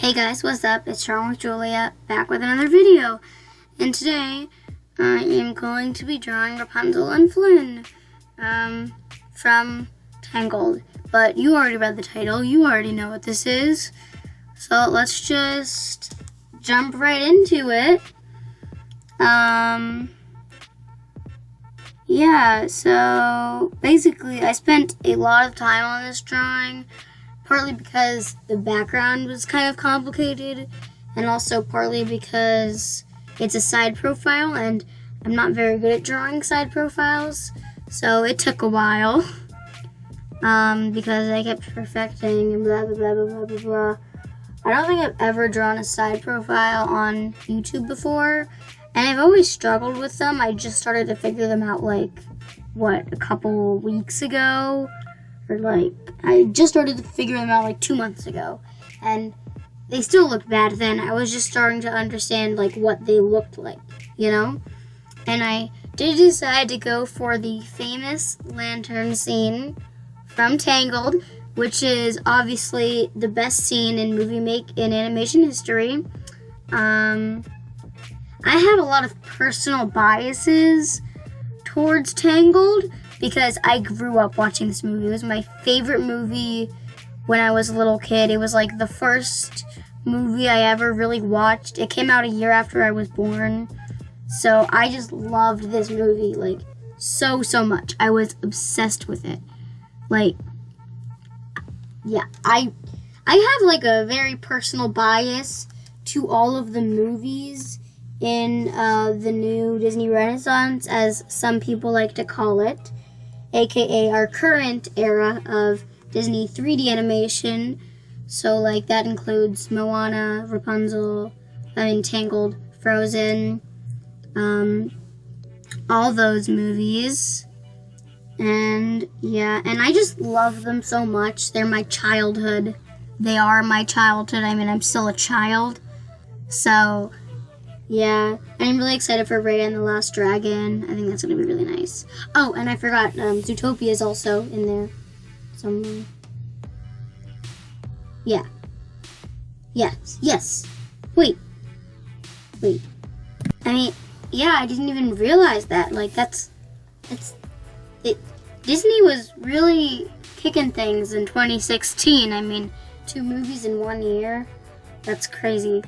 Hey guys, what's up? It's Sean with Julia, back with another video. And today, I am going to be drawing Rapunzel and Flynn from Tangled. But you already read the title, you already know what this is. So let's just jump right into it. Yeah, so basically I spent a lot of time on this drawing. Partly because the background was kind of complicated, and also partly because it's a side profile, and I'm not very good at drawing side profiles, so it took a while, because I kept perfecting and blah, blah, blah, blah, blah, blah. I don't think I've ever drawn a side profile on YouTube before, and I've always struggled with them. I just started to figure them out, a couple weeks ago. I just started to figure them out 2 months ago, and they still looked bad then. I was just starting to understand what they looked like, and I did decide to go for the famous lantern scene from Tangled, which is obviously the best scene in animation history. I have a lot of personal biases towards Tangled, because I grew up watching this movie. It was my favorite movie when I was a little kid. It was the first movie I ever really watched. It came out a year after I was born. So I just loved this movie, so much. I was obsessed with it. Yeah, I have a very personal bias to all of the movies in the new Disney Renaissance, as some people like to call it, aka our current era of Disney 3D animation. So that includes Moana, Rapunzel, Tangled, Frozen, all those movies. And yeah, and I just love them so much. They're my childhood. They are my childhood. I'm still a child. So yeah, I'm really excited for Raya and the Last Dragon. I think that's going to be really nice. Oh, and I forgot, Zootopia is also in there somewhere. Yeah. Yes. Wait. Yeah, I didn't even realize that. Disney was really kicking things in 2016. 2 movies in 1 year. That's crazy.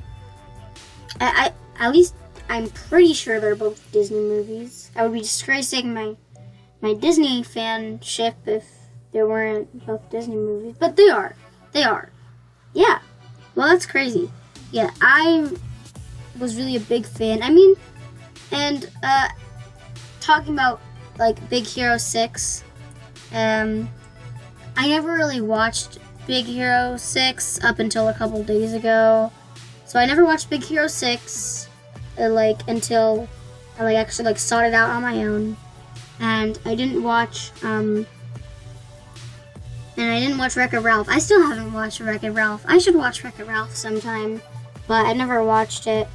At least I'm pretty sure they're both Disney movies. I would be disgracing my Disney fanship if they weren't both Disney movies. But they are. Yeah. Well, that's crazy. Yeah, I was really a big fan. And talking about Big Hero 6, I never really watched Big Hero 6 up until a couple days ago. So I never watched Big Hero 6 until I actually sought it out on my own. And I didn't watch Wreck-It Ralph. I still haven't watched Wreck-It Ralph. I should watch Wreck-It Ralph sometime, but I never watched it.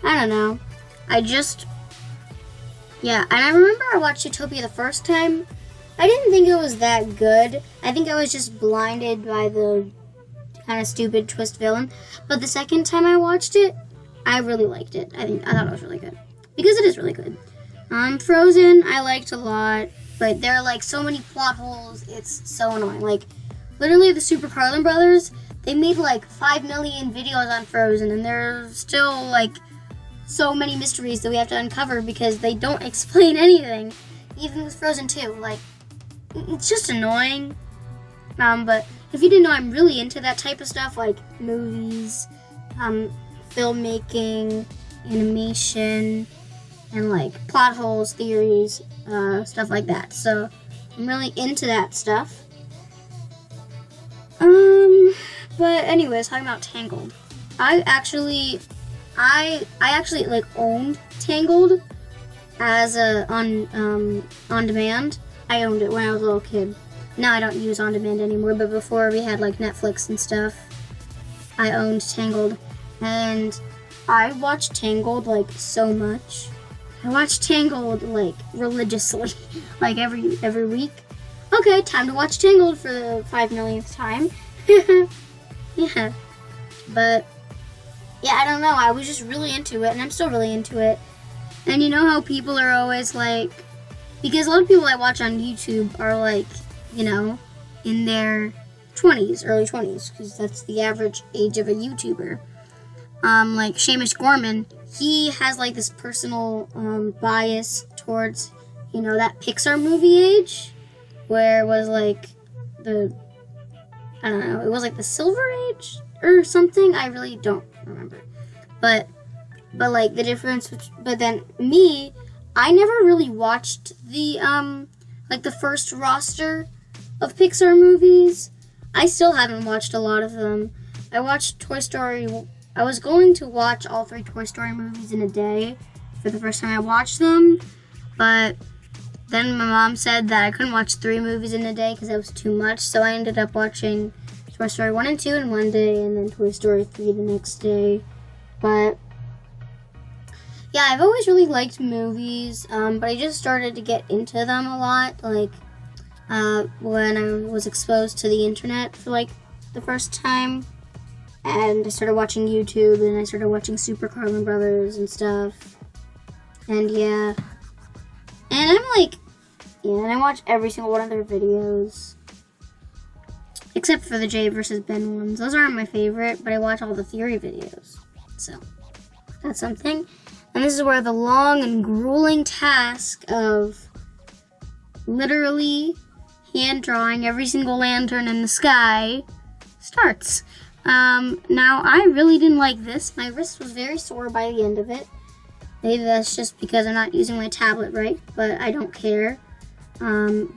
I don't know. And I remember I watched Zootopia the first time. I didn't think it was that good. I think I was just blinded by the kind of stupid twist villain. But the second time I watched it, I really liked it. I thought it was really good, because it is really good. Frozen, I liked a lot, but there are so many plot holes. It's so annoying. Literally, the Super Carlin Brothers, they made 5 million videos on Frozen, and there's still so many mysteries that we have to uncover because they don't explain anything. Even with Frozen 2, it's just annoying. But if you didn't know, I'm really into that type of stuff, movies, filmmaking, animation, and plot holes, theories, stuff like that. So I'm really into that stuff. But anyways, talking about Tangled, I actually owned Tangled as on demand. I owned it when I was a little kid. Now I don't use on demand anymore, but before we had Netflix and stuff, I owned Tangled, and I watched Tangled so much. I watched Tangled religiously, every week. Okay, time to watch Tangled for the 5 millionth time. Yeah. But yeah, I don't know. I was just really into it, and I'm still really into it. And you know how people are always like, because a lot of people I watch on YouTube are like, you know, in their 20s, early 20s, because that's the average age of a YouTuber. Like Seamus Gorman, he has like this personal bias towards, you know, that Pixar movie age, where it was like I don't know, it was like the Silver Age or something. I really don't remember, but like the difference. But then me, I never really watched the like the first roster of Pixar movies. I still haven't watched a lot of them. I watched Toy Story. I was going to watch all 3 Toy Story movies in a day for the first time I watched them, but then my mom said that I couldn't watch 3 movies in a day because that was too much, so I ended up watching Toy Story 1 and 2 in one day, and then Toy Story 3 the next day. But yeah, I've always really liked movies, but I just started to get into them a lot, like when I was exposed to the internet for like the first time, and I started watching YouTube, and I started watching Super Carmen Brothers and stuff, and yeah, and I'm like, yeah, and I watch every single one of their videos, except for the Jay versus Ben ones. Those aren't my favorite, but I watch all the theory videos, so that's something. And this is where the long and grueling task of literally hand drawing every single lantern in the sky starts. Now, I really didn't like this. My wrist was very sore by the end of it. Maybe that's just because I'm not using my tablet right, but I don't care,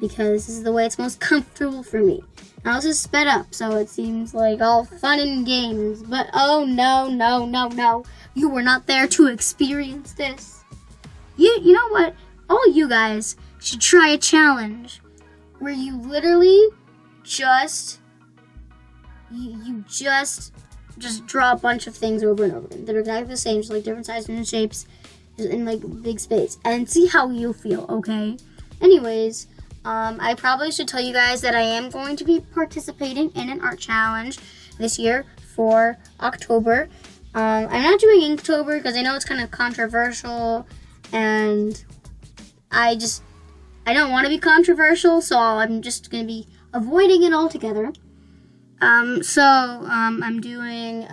because this is the way it's most comfortable for me. Now, this is sped up, so it seems like all fun and games, but oh no, no, no, no. You were not there to experience this. You know what? All you guys should try a challenge where you literally just you just draw a bunch of things over and over again. They're exactly the same, just like different sizes and shapes in like big space, and see how you feel, okay? Anyways, I probably should tell you guys that I am going to be participating in an art challenge this year for October. I'm not doing Inktober because I know it's kind of controversial, and I don't want to be controversial, so I'm just going to be avoiding it altogether. I'm doing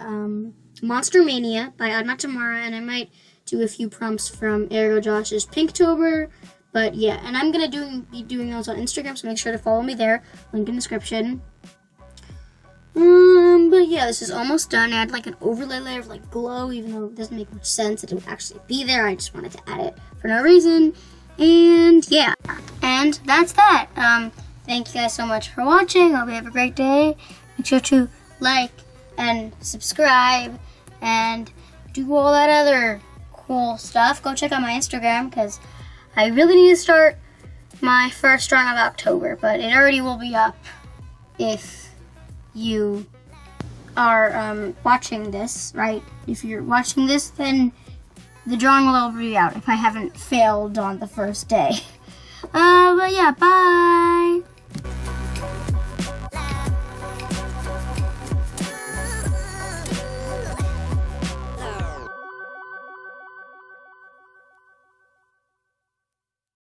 Monster Mania by Admatamara, and I might do a few prompts from Ariel Josh's Pinktober, but yeah, and I'm going to be doing those on Instagram, so make sure to follow me there, link in the description. But yeah, this is almost done. I had like an overlay layer of like glow, even though it doesn't make much sense. It would actually be there. I just wanted to add it for no reason. And yeah, and that's that. Thank you guys so much for watching. I hope you have a great day. Make sure to like and subscribe and do all that other cool stuff. Go check out my Instagram because I really need to start my first run of October, but it already will be up if you are watching this, right? If you're watching this, then the drawing will already be out if I haven't failed on the first day. But yeah, bye!